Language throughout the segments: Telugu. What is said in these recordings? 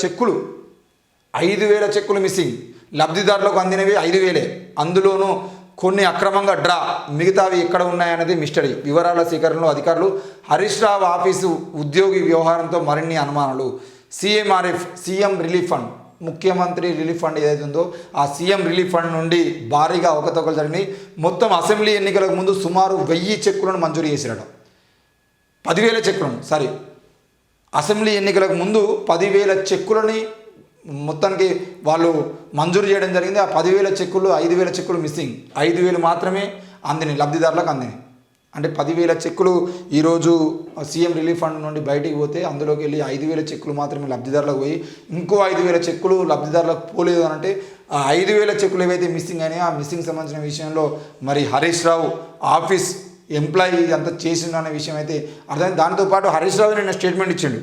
చెక్కులు 5,000 చెక్కులు మిస్సింగ్. లబ్ధిదారులకు అందినవి 5,000. అందులోనూ కొన్ని అక్రమంగా డ్రా, మిగతావి ఎక్కడ ఉన్నాయన్నది మిస్టరీ. వివరాల సేకరణలో అధికారులు. హరీష్ రావు ఆఫీసు ఉద్యోగి వ్యవహారంతో మరిన్ని అనుమానాలు. సీఎంఆర్ఎఫ్ సీఎం రిలీఫ్ ఫండ్, ముఖ్యమంత్రి రిలీఫ్ ఫండ్ ఏదైతే ఉందో ఆ సీఎం రిలీఫ్ ఫండ్ నుండి భారీగా అవకతవకలు జరిగినాయి. మొత్తం అసెంబ్లీ ఎన్నికలకు ముందు సుమారు 1000 చెక్కులను మంజూరు చేసిరట. 10,000 చెక్కులను, అసెంబ్లీ ఎన్నికలకు ముందు 10,000 చెక్కులని మొత్తానికి వాళ్ళు మంజూరు చేయడం జరిగింది. ఆ 10,000 చెక్కులు 5,000 చెక్కులు మిస్సింగ్. 5,000 మాత్రమే అందినాయి, లబ్ధిదారులకు అందినాయి. అంటే 10,000 చెక్కులు ఈరోజు సీఎం రిలీఫ్ ఫండ్ నుండి బయటికి పోతే అందులోకి వెళ్ళి 5,000 చెక్కులు మాత్రమే లబ్ధిదారులకు పోయి ఇంకో 5,000 చెక్కులు లబ్ధిదారులకు పోలేదు అని అంటే ఆ 5,000 చెక్కులు ఏవైతే మిస్సింగ్ అయినాయో ఆ మిస్సింగ్ సంబంధించిన విషయంలో మరి హరీష్ రావు ఆఫీస్ ఎంప్లాయీ అంతా చేసిండు అనే విషయం అయితే అర్థమైంది. దాంతోపాటు హరీష్ రావు నిన్న స్టేట్మెంట్ ఇచ్చిండు.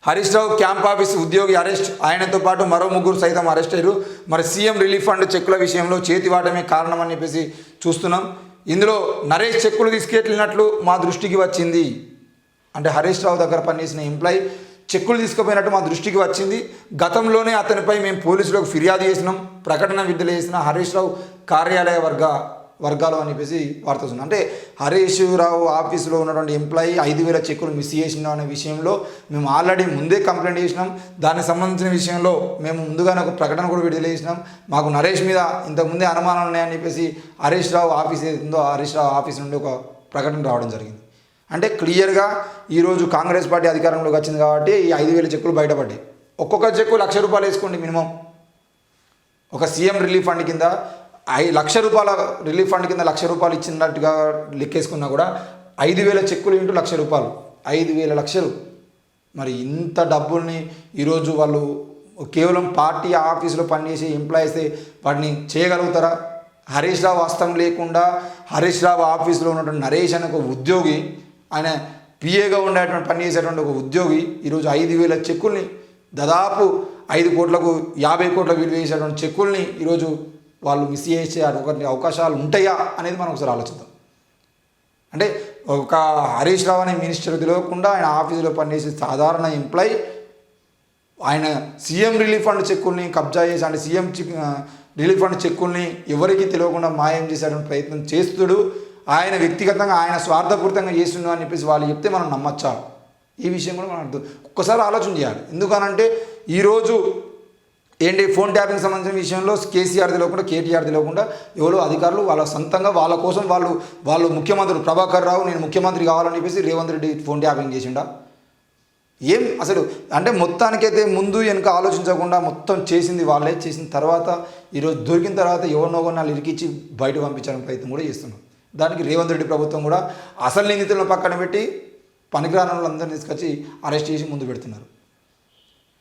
హరీష్ రావు క్యాంప్ ఆఫీస్ ఉద్యోగి అరెస్ట్, ఆయనతో పాటు మరో 3 సైతం అరెస్ట్ అయ్యారు. మరి సీఎం రిలీఫ్ ఫండ్ చెక్కుల విషయంలో చేతివాటమే కారణం అని చెప్పేసి చూస్తున్నాం. ఇందులో నరేష్ చెక్కులు తీసుకెళ్ళినట్లు మా దృష్టికి వచ్చింది. అంటే హరీష్ రావు దగ్గర పనిచేసిన ఎంప్లాయీ చెక్కులు తీసుకుపోయినట్టు మా దృష్టికి వచ్చింది. గతంలోనే అతనిపై మేము పోలీసులకు ఫిర్యాదు చేసినాం, ప్రకటన విడుదల చేసిన హరీష్ రావు కార్యాలయ వర్గాలు అని చెప్పేసి వార్త వస్తుంది. అంటే హరీష్ రావు ఆఫీసులో ఉన్నటువంటి ఎంప్లాయీ 5,000 చెక్కులు మిస్ చేసినాం అనే విషయంలో మేము ఆల్రెడీ ముందే కంప్లైంట్ చేసినాం. దానికి సంబంధించిన విషయంలో మేము ముందుగానే ఒక ప్రకటన కూడా విడుదల చేసినాం. మాకు నరేష్ మీద ఇంతకుముందే అనుమానాలు ఉన్నాయని చెప్పేసి హరీష్ రావు ఆఫీస్ ఏదో హరీష్ రావు ఆఫీస్ నుండి ఒక ప్రకటన రావడం జరిగింది. అంటే క్లియర్గా ఈరోజు కాంగ్రెస్ పార్టీ అధికారంలోకి వచ్చింది కాబట్టి ఈ 5,000 చెక్కులు బయటపడ్డాయి. ఒక్కొక్క చెక్కు ₹1,00,000 వేసుకోండి మినిమం. ఒక సీఎం రిలీఫ్ ఫండ్ కింద ₹1,00,000 రిలీఫ్ ఫండ్ కింద ₹1,00,000 ఇచ్చినట్టుగా లెక్కేసుకున్నా కూడా 5,000 చెక్కులు ఇంటూ ₹1,00,000, 5,000 లక్షలు. మరి ఇంత డబ్బుల్ని ఈరోజు వాళ్ళు కేవలం పార్టీ ఆఫీసులో పనిచేసే ఎంప్లాయీసే వాటిని చేయగలుగుతారా? హరీష్ రావు హస్తం లేకుండా హరీష్ రావు ఆఫీసులో ఉన్నటువంటి నరేష్ అనే ఒక ఉద్యోగి, ఆయన పిఏగా ఉండేటువంటి పనిచేసేటువంటి ఒక ఉద్యోగి ఈరోజు 5,000 చెక్కుల్ని, దాదాపు 5 కోట్లకు 50 కోట్ల విలువ చేసేటువంటి చెక్కుల్ని ఈరోజు వాళ్ళు మిస్ చేసే అవకాశాలు ఉంటాయా అనేది మనం ఒకసారి ఆలోచిద్దాం. అంటే ఒక హరీష్ రావు అనే మినిస్టర్ తెలియకుండా ఆయన ఆఫీసులో పనిచేసే సాధారణ ఎంప్లాయీ ఆయన సీఎం రిలీఫ్ ఫండ్ చెక్కుల్ని కబ్జా చేసి, అంటే సీఎం రిలీఫ్ ఫండ్ చెక్కుల్ని ఎవరికి తెలియకుండా మాయం చేసేటువంటి ప్రయత్నం చేస్తుడు. ఆయన వ్యక్తిగతంగా ఆయన స్వార్థపూరితంగా చేస్తున్నాడు అని చెప్పేసి వాళ్ళు చెప్తే మనం నమ్మచ్చా? ఈ విషయం కూడా మనం ఒక్కసారి ఆలోచన చేయాలి. ఎందుకనంటే ఈరోజు ఏంటి ఫోన్ ట్యాపింగ్ సంబంధించిన విషయంలో కేసీఆర్ తెలియకుండా, కేటీఆర్ తెలియకుండా ఎవరో అధికారులు వాళ్ళ సొంతంగా వాళ్ళ కోసం వాళ్ళు ముఖ్యమంత్రి ప్రభాకర్ రావు నేను ముఖ్యమంత్రి కావాలని చెప్పేసి రేవంత్ రెడ్డి ఫోన్ ట్యాపింగ్ చేసిండా? ఏం అసలు అంటే మొత్తానికైతే ముందు వెనుక ఆలోచించకుండా మొత్తం చేసింది వాళ్ళే. చేసిన తర్వాత ఈరోజు దొరికిన తర్వాత ఎవరినో కొన్నాళ్ళు ఇరికిచ్చి బయట పంపించడం ప్రయత్నం కూడా చేస్తున్నాం. దానికి రేవంత్ రెడ్డి ప్రభుత్వం కూడా అసలు నిందితులను పక్కన పెట్టి పనికిరాని వాళ్ళందరినీ తీసుకొచ్చి అరెస్ట్ చేసి ముందు పెడుతున్నారు.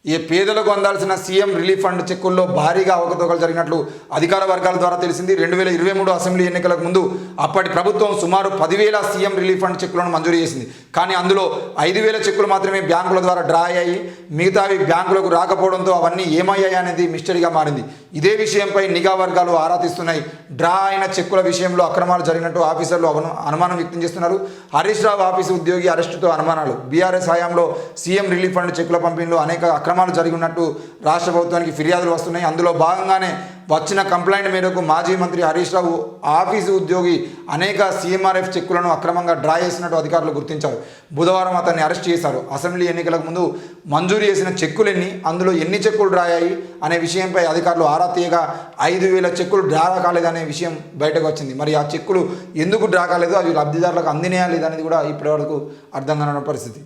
ఈ పేదలకు అందాల్సిన సీఎం రిలీఫ్ ఫండ్ చెక్కుల్లో భారీగా అవకతవకలు జరిగినట్లు అధికార వర్గాల ద్వారా తెలిసింది. 2023 అసెంబ్లీ ఎన్నికలకు ముందు అప్పటి ప్రభుత్వం సుమారు 10,000 సీఎం రిలీఫ్ ఫండ్ చెక్కులను మంజూరు చేసింది. కానీ అందులో 5,000 చెక్కులు మాత్రమే బ్యాంకుల ద్వారా డ్రా అయ్యాయి. మిగతావి బ్యాంకులకు రాకపోవడంతో అవన్నీ ఏమయ్యాయి అనేది మిస్టరీగా మారింది. ఇదే విషయంపై నిఘా వర్గాలు ఆరా తీస్తున్నాయి. డ్రా అయిన చెక్కుల విషయంలో అక్రమాలు జరిగినట్టు ఆఫీసర్లు అనుమానం వ్యక్తం చేస్తున్నారు. హరీష్ రావు ఆఫీసు ఉద్యోగి అరెస్టుతో అనుమానాలు. బీఆర్ఎస్ హయాంలో సీఎం రిలీఫ్ ఫండ్ చెక్కుల పంపిణీలో అనేక అక్రమాలు జరిగి ఉన్నట్టు రాష్ట్ర ప్రభుత్వానికి ఫిర్యాదులు వస్తున్నాయి. అందులో భాగంగానే వచ్చిన కంప్లైంట్ మేరకు మాజీ మంత్రి హరీష్ రావు ఆఫీసు ఉద్యోగి అనేక సీఎంఆర్ఎఫ్ చెక్కులను అక్రమంగా డ్రా చేసినట్టు అధికారులు గుర్తించారు. బుధవారం అతన్ని అరెస్ట్ చేశారు. అసెంబ్లీ ఎన్నికలకు ముందు మంజూరు చేసిన చెక్కులెన్ని, అందులో ఎన్ని చెక్కులు డ్రా అయ్యాయి అనే విషయంపై అధికారులు ఆరా తీయగా 5,000 చెక్కులు డ్రా కాలేదనే విషయం బయటకు వచ్చింది. మరి ఆ చెక్కులు ఎందుకు డ్రా కాలేదు, అవి లబ్ధిదారులకు అందినాయా లేదనేది కూడా ఇప్పటివరకు అర్థం కాని పరిస్థితి.